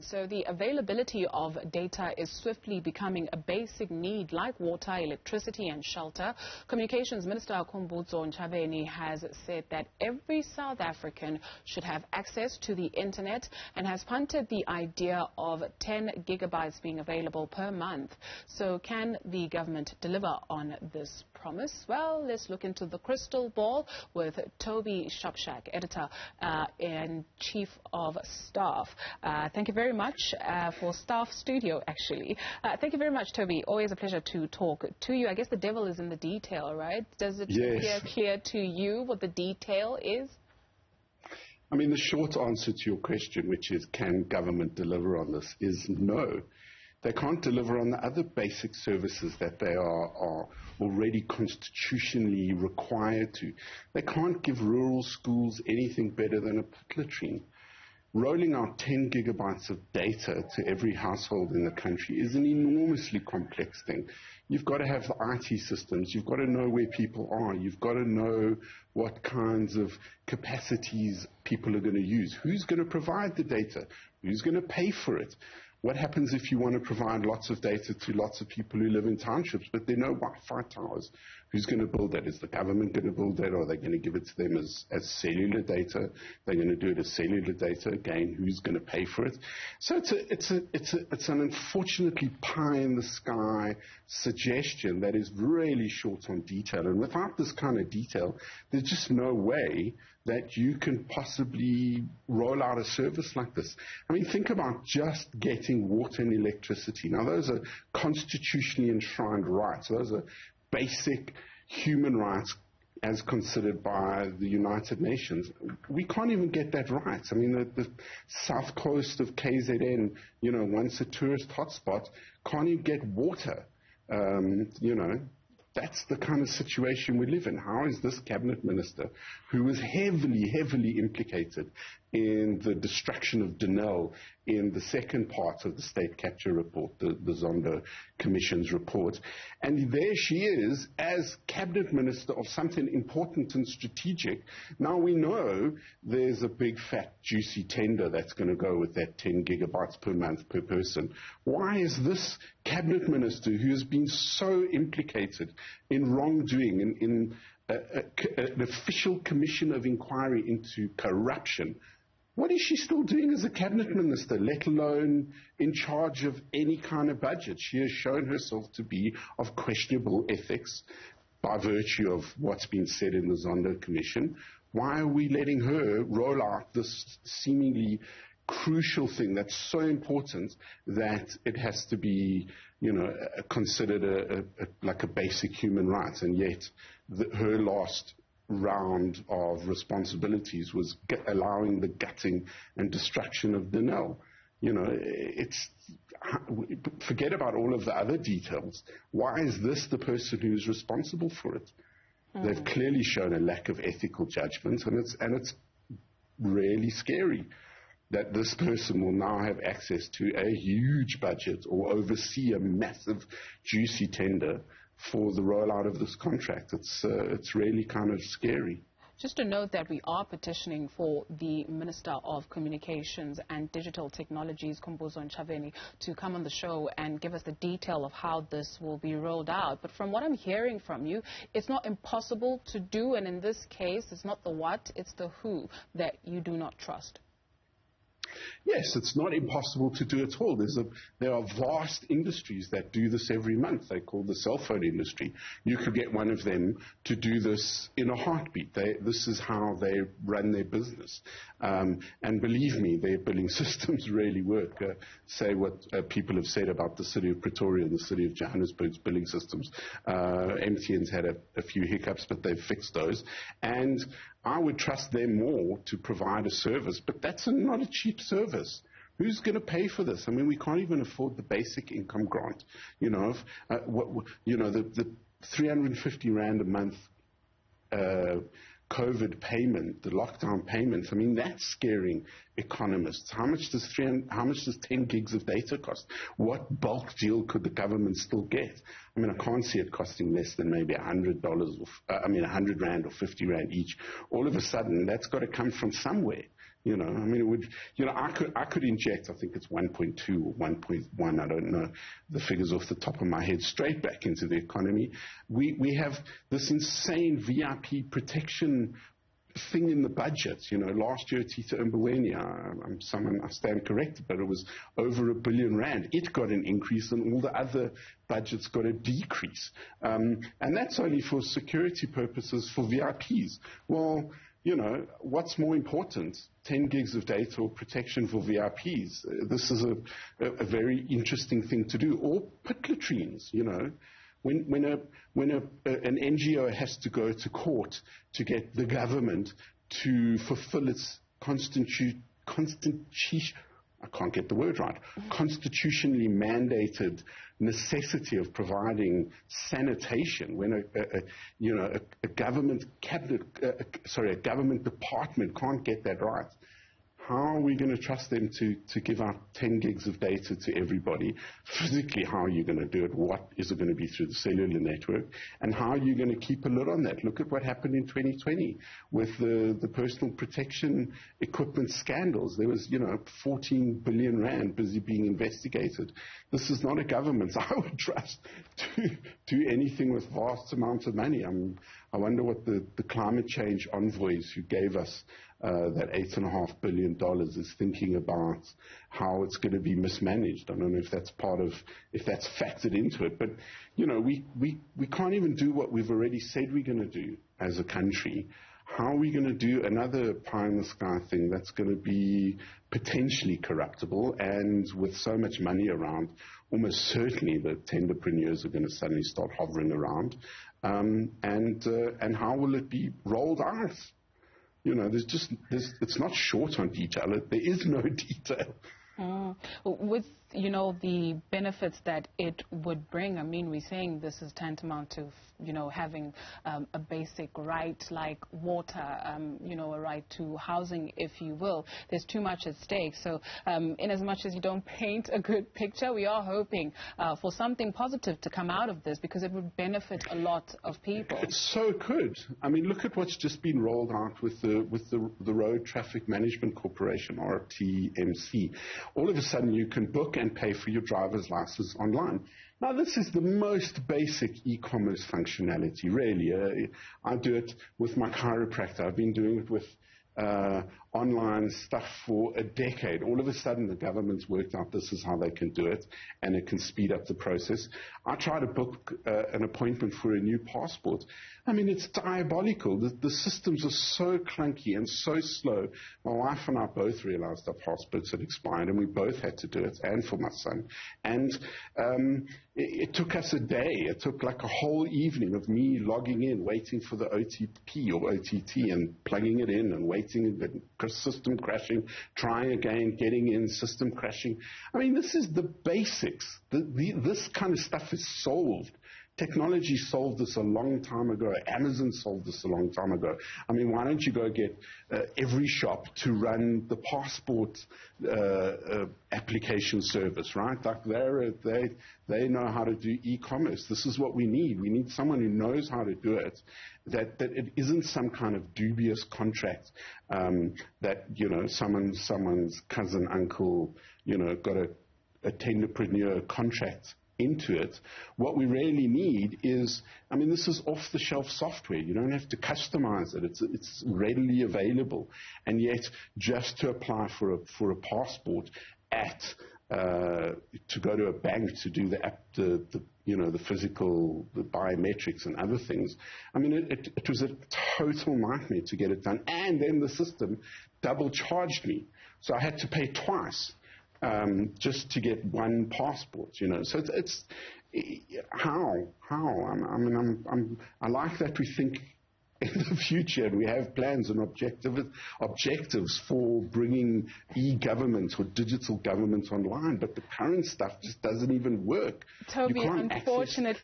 So the availability of data is swiftly becoming a basic need like water, electricity and shelter. Communications Minister Khumduzo Ntshavheni has said that every South African should have access to the internet and has punted the idea of 10 gigabytes being available per month. So can the government deliver on this promise? Well, let's look into the crystal ball with Toby Shapshak, Editor and Chief of Staff. Thank you very much for Staff Studio, actually. Thank you very much, Toby. Always a pleasure to talk to you. I guess the devil is in the detail, right? Does it appear clear to you what the detail is? I mean, the short answer to your question, which is can government deliver on this, is no. They can't deliver on the other basic services that they are already constitutionally required to. They can't give rural schools anything better than a pit latrine. Rolling out 10 gigabytes of data to every household in the country is an enormously complex thing. You've got to have the IT systems. You've got to know where people are. You've got to know what kinds of capacities people are going to use. Who's going to provide the data? Who's going to pay for it? What happens if you want to provide lots of data to lots of people who live in townships, but there are no Wi-Fi towers? Who's going to build that? Is the government going to build that, or are they going to give it to them as cellular data? They're going to do it as cellular data. Again, who's going to pay for it? So it's an unfortunately pie-in-the-sky suggestion that is really short on detail. And without this kind of detail, there's just no way that you can possibly roll out a service like this. I mean, think about just getting water and electricity. Now, those are constitutionally enshrined rights. Those are basic human rights as considered by the United Nations. We can't even get that right. I mean, the south coast of KZN, once a tourist hotspot, can't even get water. That's the kind of situation we live in. How is this cabinet minister, who was heavily implicated in the destruction of Denel in the second part of the state capture report, the Zondo Commission's report, and there she is as cabinet minister of something important and strategic. Now we know there's a big fat juicy tender that's going to go with that 10 gigabytes per month per person. Why is this cabinet minister, who has been so implicated in wrongdoing, in an official commission of inquiry into corruption, what is she still doing as a cabinet minister, let alone in charge of any kind of budget? She has shown herself to be of questionable ethics by virtue of what's been said in the Zondo Commission. Why are we letting her roll out this seemingly crucial thing that's so important that it has to be, considered like a basic human right? And yet her last round of responsibilities was allowing the gutting and destruction of Denel. Forget about all of the other details. Why is this the person who's responsible for it? They've clearly shown a lack of ethical judgment, and it's really scary that this person will now have access to a huge budget or oversee a massive juicy tender for the rollout of this contract. It's really kind of scary. Just to note that we are petitioning for the Minister of Communications and Digital Technologies, Khumduzo Ntshavheni, to come on the show and give us the detail of how this will be rolled out. But from what I'm hearing from you, it's not impossible to do, and in this case, it's not the what, it's the who that you do not trust. Yes, it's not impossible to do at all. There are vast industries that do this every month. They're called the cell phone industry. You could get one of them to do this in a heartbeat. This is how they run their business. And believe me, their billing systems really work. Say what people have said about the city of Pretoria and the city of Johannesburg's billing systems. MTN's had a few hiccups, but they've fixed those. And I would trust them more to provide a service, but that's not a cheap service. Who's going to pay for this? I mean, we can't even afford the basic income grant. The 350 Rand a month COVID payment, the lockdown payments, I mean, that's scaring economists. How much does 10 gigs of data cost? What bulk deal could the government still get? I mean, I can't see it costing less than maybe $100 or, 100 Rand or 50 Rand each. All of a sudden, that's got to come from somewhere. You know, I mean, it would, you know, I could inject, I think it's 1.2 or 1.1, I don't know the figures off the top of my head, straight back into the economy. We have this insane VIP protection thing in the budget. You know, last year, Tita Mbweni, I stand corrected, but it was over R1 billion. It got an increase and all the other budgets got a decrease. And that's only for security purposes for VIPs. Well, you know, what's more important, 10 gigs of data or protection for VIPs? This is a very interesting thing to do. Or pit latrines, you know. When an NGO has to go to court to get the government to fulfill its I can't get the word right, constitutionally mandated necessity of providing sanitation, when a government cabinet, a government department can't get that right, how are we going to trust them to give out 10 gigs of data to everybody? Physically, how are you going to do it? What is it going to be through the cellular network? And how are you going to keep a lid on that? Look at what happened in 2020 with the personal protection equipment scandals. There was, 14 billion rand busy being investigated. This is not a government I would trust to do anything with vast amounts of money. I wonder what the climate change envoys who gave us that $8.5 billion is thinking about how it's going to be mismanaged. I don't know if that's if that's factored into it. But, we can't even do what we've already said we're going to do as a country. How are we going to do another pie-in-the-sky thing that's going to be potentially corruptible, and with so much money around, almost certainly the tenderpreneurs are going to suddenly start hovering around. And how will it be rolled out? It's not short on detail. There is no detail. With, the benefits that it would bring, I mean, we're saying this is tantamount to, having a basic right like water, a right to housing, if you will. There's too much at stake. So in as much as you don't paint a good picture, we are hoping for something positive to come out of this, because it would benefit a lot of people. It so could. I mean, look at what's just been rolled out with the Road Traffic Management Corporation, RTMC. All of a sudden, you can book and pay for your driver's license online. Now, this is the most basic e-commerce functionality, really. I do it with my chiropractor. I've been doing it with online stuff for a decade. All of a sudden, the government's worked out this is how they can do it, and it can speed up the process. I try to book an appointment for a new passport. I mean, it's diabolical. The systems are so clunky and so slow. My wife and I both realized our passports had expired, and we both had to do it, and for my son. And it took us a day. It took like a whole evening of me logging in, waiting for the OTP or OTT, and plugging it in and waiting, the system crashing, trying again, getting in, system crashing. I mean, this is the basics. This kind of stuff is solved. Technology solved this a long time ago. Amazon solved this a long time ago. I mean, why don't you go get every shop to run the passport application service, right? Like they know how to do e-commerce. This is what we need. We need someone who knows how to do it, that it isn't some kind of dubious contract that, someone's cousin, uncle, got a tenderpreneur contract into it. What we really need is, this is off-the-shelf software. You don't have to customize it. It's readily available. And yet, just to apply for a passport to go to a bank to do the physical, the biometrics and other things. I mean, it was a total nightmare to get it done. And then the system double charged me. So I had to pay twice. Just to get one passport, So it's how? I like that we think in the future and we have plans and objectives for bringing e-government or digital government online, but the current stuff just doesn't even work. Toby, unfortunately.